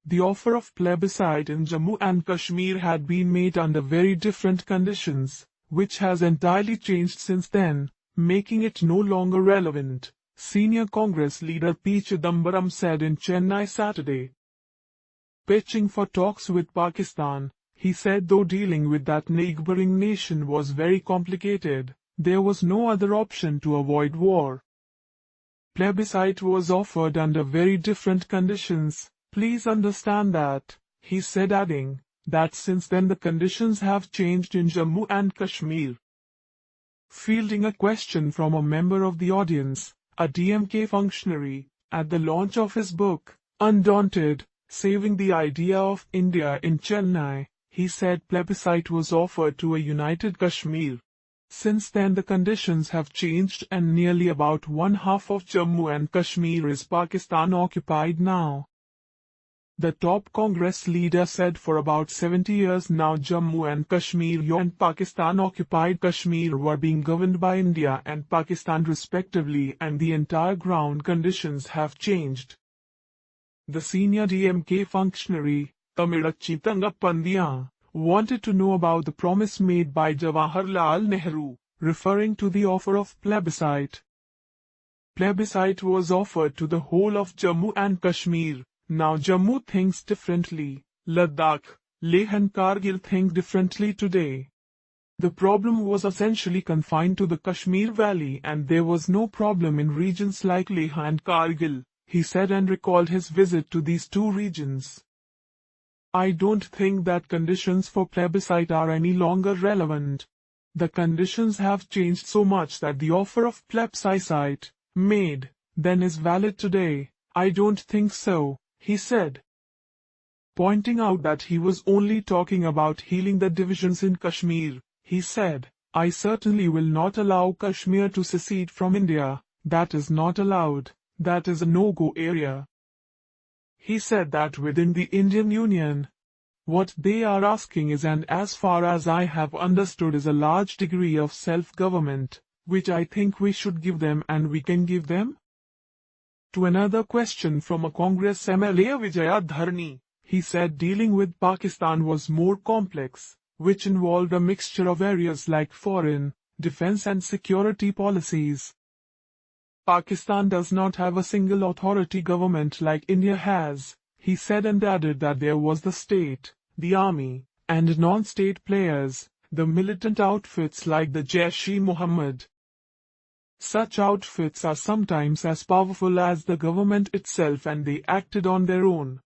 The offer of plebiscite in Jammu and Kashmir had been made under very different conditions, which has entirely changed since then, making it no longer relevant, senior Congress leader P Chidambaram said in Chennai Saturday. Pitching for talks with Pakistan, he said though dealing with that neighboring nation was very complicated, there was no other option to avoid war. Plebiscite was offered under very different conditions. Please understand that, he said, adding that since then the conditions have changed in Jammu and Kashmir. Fielding a question from a member of the audience, a DMK functionary, at the launch of his book, Undaunted, Saving the Idea of India in Chennai, he said plebiscite was offered to a united Kashmir. Since then the conditions have changed and nearly about one half of Jammu and Kashmir is Pakistan occupied now. The top Congress leader said for about 70 years now Jammu and Kashmir and Pakistan-occupied Kashmir were being governed by India and Pakistan respectively, and the entire ground conditions have changed. The senior DMK functionary, P Chidambaram, wanted to know about the promise made by Jawaharlal Nehru, referring to the offer of plebiscite. Plebiscite was offered to the whole of Jammu and Kashmir. Now Jammu thinks differently, Ladakh, Leh and Kargil think differently today. The problem was essentially confined to the Kashmir Valley and there was no problem in regions like Leh and Kargil, he said, and recalled his visit to these two regions. I don't think that conditions for plebiscite are any longer relevant. The conditions have changed so much that the offer of plebiscite, made then, is valid today. I don't think so, he said. Pointing out that he was only talking about healing the divisions in Kashmir, he said, I certainly will not allow Kashmir to secede from India. That is not allowed. That is a no-go area. He said that within the Indian Union, what they are asking is, and as far as I have understood, is a large degree of self-government, which I think we should give them and we can give them. To another question from a Congress MLA Vijaya Dharni, he said dealing with Pakistan was more complex, which involved a mixture of areas like foreign, defense and security policies. Pakistan does not have a single authority government like India has, he said, and added that there was the state, the army, and non-state players, the militant outfits like the Jaish-e-Mohammed. Such outfits are sometimes as powerful as the government itself and they acted on their own.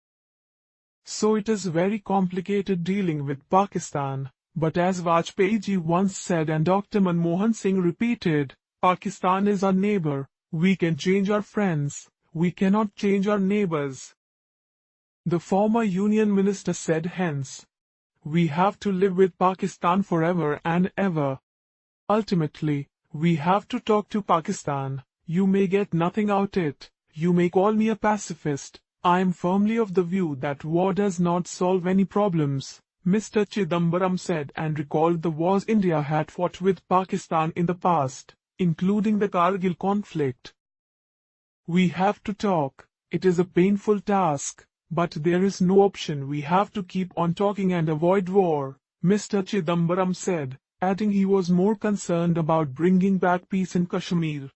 So it is very complicated dealing with Pakistan, but as Vajpayee ji once said and Dr. Manmohan Singh repeated, Pakistan is our neighbor, we can change our friends, we cannot change our neighbors. The former Union Minister said hence, we have to live with Pakistan forever and ever. Ultimately, we have to talk to Pakistan. You may get nothing out it, you may call me a pacifist. I am firmly of the view that war does not solve any problems, Mr. Chidambaram said, and recalled the wars India had fought with Pakistan in the past, including the Kargil conflict. We have to talk. It is a painful task, but there is no option. We have to keep on talking and avoid war, Mr. Chidambaram said, adding he was more concerned about bringing back peace in Kashmir.